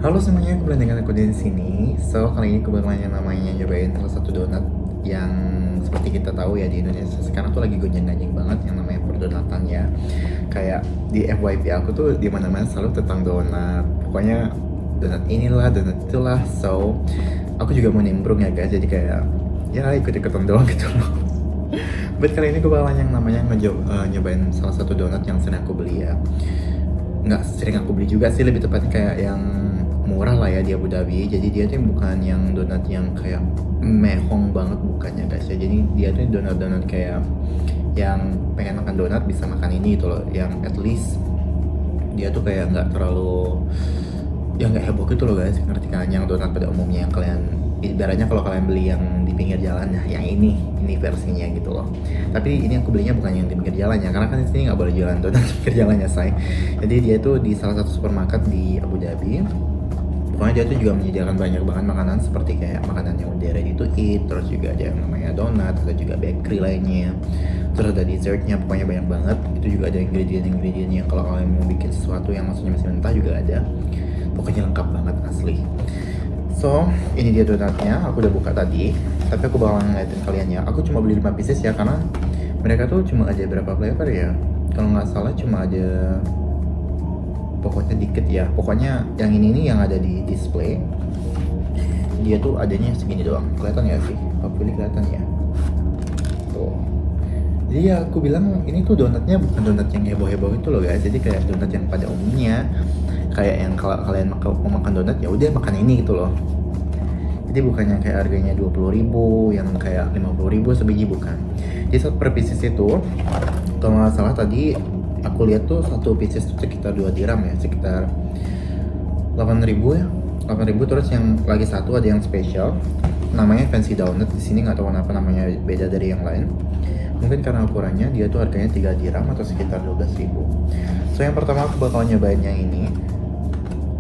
Halo semuanya, kembali dengan aku di sini. So, kali ini aku bakalan yang namanya nyobain salah satu donat yang seperti kita tahu ya di Indonesia sekarang tuh lagi gonjang-ganjing banget yang namanya perdonatan ya. Kayak di FYP aku tuh di mana-mana selalu tentang donat. Pokoknya donat inilah, donat itulah. So, aku juga mau nimbrung ya guys. Jadi kayak ya ikut-ikutan doang gitu loh. But kali ini aku bakalan yang namanya nyobain salah satu donat yang sering aku beli ya. Nggak sering aku beli juga sih, lebih tepatnya kayak yang murah lah ya di Abu Dhabi. Jadi dia tuh bukan yang donat yang kayak mehong banget, bukannya guys ya. Jadi dia tuh donat-donat kayak yang pengen makan donat bisa makan ini gitu loh, yang at least dia tuh kayak nggak terlalu, ya nggak heboh gitu loh guys, ngerti kan? Yang donat pada umumnya yang kalian ibaratnya kalau kalian beli yang di pinggir jalan, nah yang ini versinya gitu loh. Tapi ini aku belinya bukan yang di pinggir jalan ya, karena kan di sini nggak boleh jualan donat di pinggir jalannya say. Jadi dia tuh di salah satu supermarket di Abu Dhabi. Pokoknya dia tuh juga menyediakan banyak banget makanan seperti kayak makanan yang udah ready to eat, terus juga ada yang namanya donat, ada juga bakery lainnya, terus ada dessertnya, pokoknya banyak banget. Itu juga ada ingredient yang kalau kalian mau bikin sesuatu yang maksudnya masih mentah juga ada. Pokoknya lengkap banget asli. So, ini dia donatnya, aku udah buka tadi. Tapi aku bakalan ngeliatin kalian ya. Aku cuma beli 5 pieces ya, karena mereka tuh cuma ada berapa flavor ya. Kalau nggak salah cuma ada, pokoknya dikit ya. Pokoknya yang ini nih yang ada di display, dia tuh adanya segini doang. Kelihatan ya sih? Hopefully kelihatan ya. Tuh. Jadi ya aku bilang ini tuh donatnya bukan donat yang heboh-heboh itu loh guys. Jadi kayak donat yang pada umumnya, kayak yang kalau kalian mau makan donat ya udah makan ini gitu loh. Jadi bukan yang kayak harganya 20.000, yang kayak 50.000 sebiji, bukan. Jadi satu per pieces itu, kalau nggak salah tadi aku lihat tuh satu pieces tuh sekitar 2 dirham ya, sekitar 8.000 ya. 8.000. Terus yang lagi satu ada yang spesial, namanya fancy donut. Di sini nggak tahu kenapa namanya beda dari yang lain. Mungkin karena ukurannya dia tuh harganya 3 dirham atau sekitar 12.000. So yang pertama aku bakal nyobain yang ini.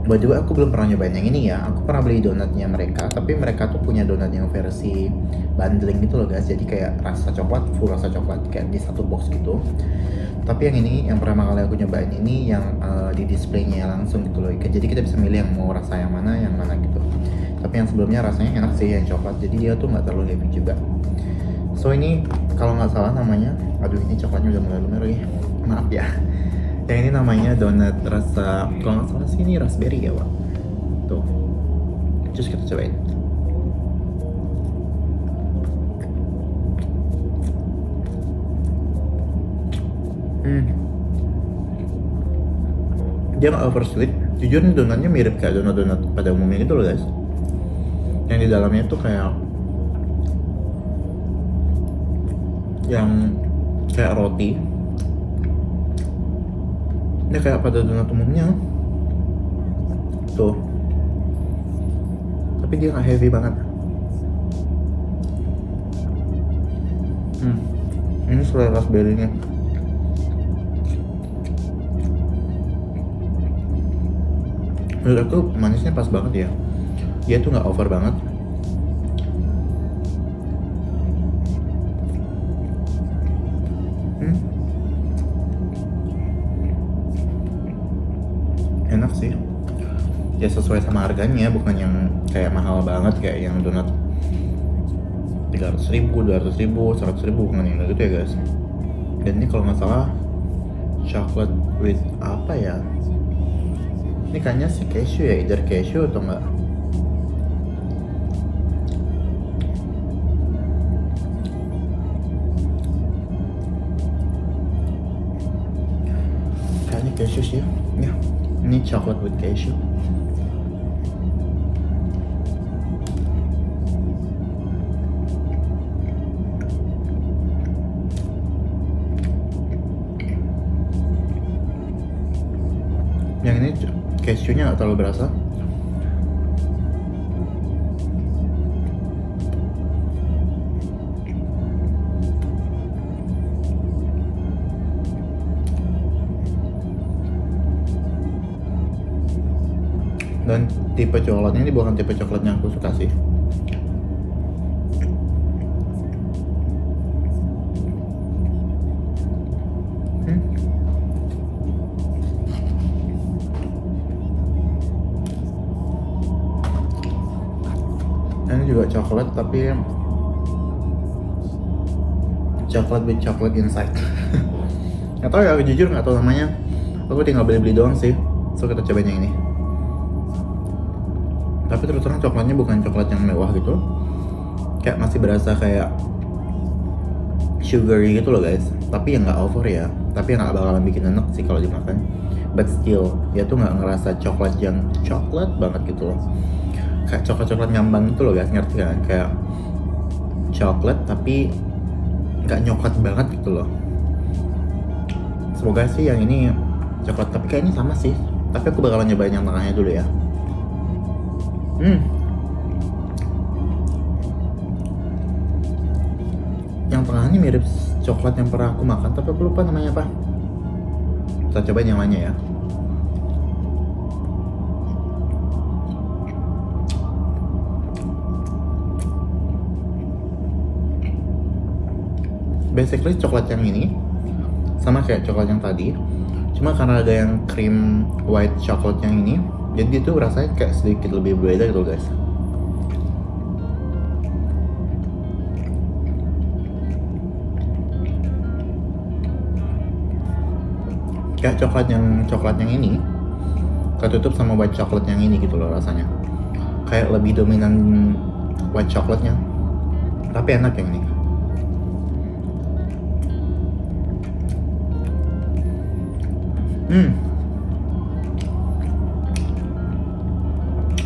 By the way, aku belum pernah nyobain yang ini ya. Aku pernah beli donatnya mereka, tapi mereka tuh punya donat yang versi bundling gitu loh guys. Jadi kayak rasa coklat, full rasa coklat kayak di satu box gitu. Tapi yang ini, yang pertama kali aku nyobain ini yang di displaynya langsung gitu loh. Jadi kita bisa milih yang mau rasa yang mana gitu. Tapi yang sebelumnya rasanya enak sih yang coklat. Jadi dia tuh nggak terlalu heavy juga. So ini kalau nggak salah namanya, aduh ini coklatnya udah mulai lumer lagi. Maaf ya. Yang ini namanya donat rasa, kalau nggak salah sih ini raspberry ya Wak. Tuh, terus kita cobain. Dia nggak over sweet. Jujur nih donatnya mirip kayak donat-donat pada umumnya gitu loh guys. Yang di dalamnya tuh kayak yang kayak roti. Ini kayak pada donat umumnya. Tuh. Tapi dia nggak heavy banget. Ini selai raspberry-nya. Menurut aku manisnya pas banget ya. Dia tuh nggak over banget. Enak sih. Ya sesuai sama harganya, bukan yang kayak mahal banget kayak yang donat 300.000, 200.000, 100.000, bukan yang gitu ya guys. Dan ini kalau nggak salah chocolate with apa ya? Ini kayaknya si cashew ya, either cashew atau enggak. Kayaknya cashew sih ya. Ini chocolate with cashew. Yang ini cashewnya nggak terlalu berasa. Dan tipe coklatnya ini bukan tipe coklat yang aku suka sih. Ini juga coklat tapi coklat with chocolate inside. Nggak tahu ya, jujur nggak tahu namanya. Aku tinggal beli-beli doang sih. So kita cobain yang ini. Tapi terus terang coklatnya bukan coklat yang mewah gitu. Kayak masih berasa kayak sugary gitu loh guys. Tapi yang nggak over ya. Tapi yang nggak bakalan bikin enak sih kalau dimakan. But still, dia tuh nggak ngerasa coklat yang coklat banget gitu loh. Kayak coklat-coklat ngambang gitu loh guys, ngerti kan? Kayak coklat tapi nggak nyoklat banget gitu loh. Semoga sih yang ini coklat, tapi kayaknya sama sih. Tapi aku bakalan nyobain yang tengahnya dulu ya. Yang tengahnya mirip coklat yang pernah aku makan, tapi aku lupa namanya apa. Kita cobain yang lainnya ya. Basically coklat yang ini sama kayak coklat yang tadi, cuma karena ada yang cream white chocolate yang ini, jadi itu rasanya kayak sedikit lebih berbeda gitu guys. Kayak coklat yang ini ketutup sama white chocolate yang ini gitu loh rasanya. Kayak lebih dominan white chocolate-nya. Tapi enak yang ini.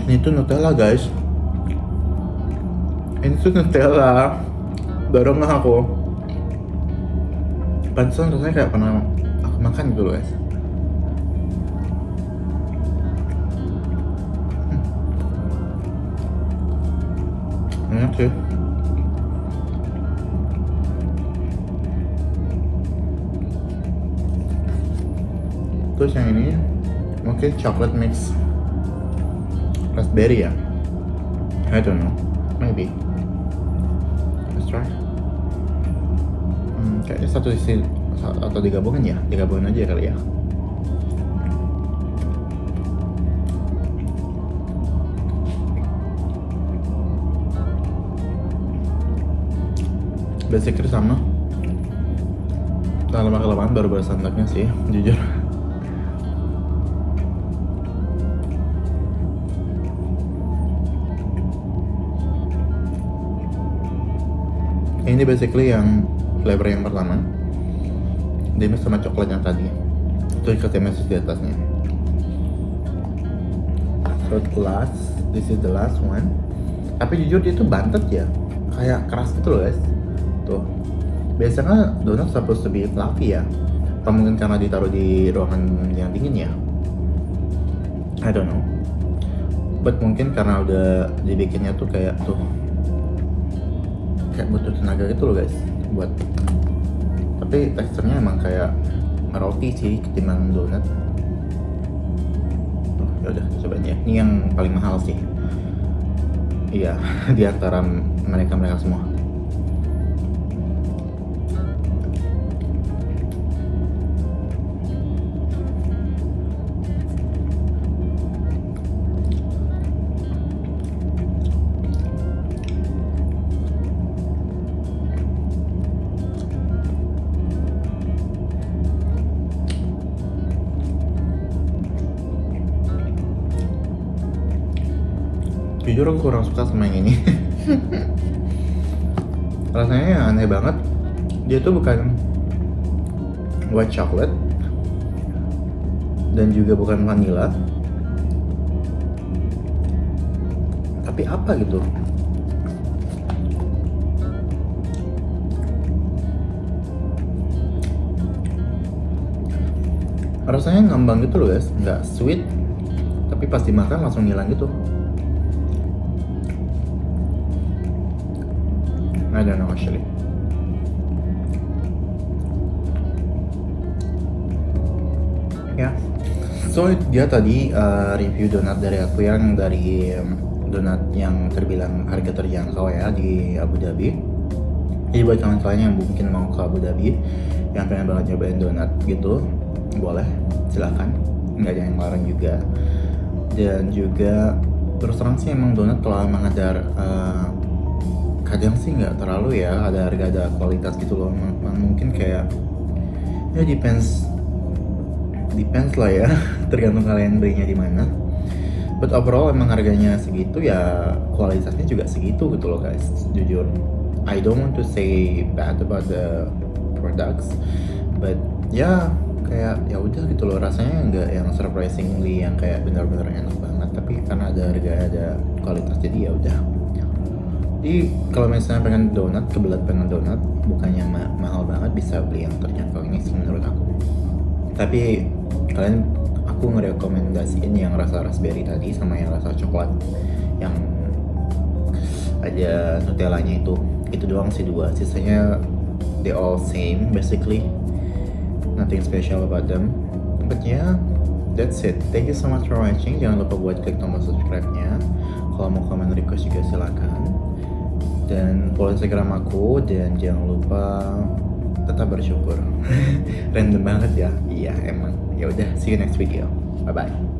Ini tuh Nutella guys. Ini tuh Nutella. Dorong aku. Pantesan rasanya kayak pernah aku makan gitu loh guys. Enak sih. Terus yang ini mungkin chocolate mix raspberry ya. I don't know, maybe. Let's try. Kayaknya satu sisi atau digabungin ya, digabungin aja kali ya. Basically sama. Lama kelamaan baru bersantapnya sih, jujur. Ini basically yang flavor yang pertama, dimix sama coklat yang tadi, itu dikasih message di atasnya. So this is the last one. Tapi jujur dia tuh bantet ya, kayak keras gitu loh guys. Tuh, biasanya donat supposed to be fluffy ya. Atau mungkin karena ditaruh di ruangan yang dingin ya, I don't know. But mungkin karena udah dibikinnya tuh kayak butuh tenaga gitu loh guys buat. Tapi teksturnya emang kayak roti sih ketimbang donat. Ya udah cobain ya. Ini yang paling mahal sih. Iya, di antara mereka semua. Jujur aku kurang suka sama yang ini. Rasanya aneh banget. Dia tuh bukan white chocolate dan juga bukan vanilla, tapi apa gitu. Rasanya ngambang gitu loh guys, nggak sweet, tapi pas dimakan langsung hilang gitu. I don't know actually. Ya, so dia tadi review donat dari aku yang dari donat yang terbilang harga terjangkau ya di Abu Dhabi. Jadi buat kalian yang mungkin mau ke Abu Dhabi, yang pengen banget nyobain donat gitu, boleh, silakan, nggak ada yang larang juga. Dan juga terus terang sih emang donat kalau emang ada kadang sih nggak terlalu ya ada harga ada kualitas gitu loh. Mungkin kayak ya depends lah ya tergantung kalian belinya di mana. But overall emang harganya segitu ya kualitasnya juga segitu gitu loh guys. Jujur, I don't want to say bad about the products, but ya kayak ya udah gitu loh, rasanya nggak yang surprisingly yang kayak benar-benar enak banget, tapi karena ada harga ada kualitas jadi ya udah. Jadi kalau misalnya pengen donat, kebelet pengen donat, bukannya mahal banget, bisa beli yang terjangkau ini sih menurut aku. Tapi kalian, aku ngerekomendasiin yang rasa raspberry tadi sama yang rasa coklat yang ada nutellanya itu doang sih dua, sisanya they all same basically, nothing special about them. But yeah, that's it. Thank you so much for watching. Jangan lupa buat klik tombol subscribe-nya. Kalau mau komen request juga silakan. Dan follow Instagram aku, dan jangan lupa tetap bersyukur. Random banget ya. Iya emang. Ya udah, see you next video. Bye bye.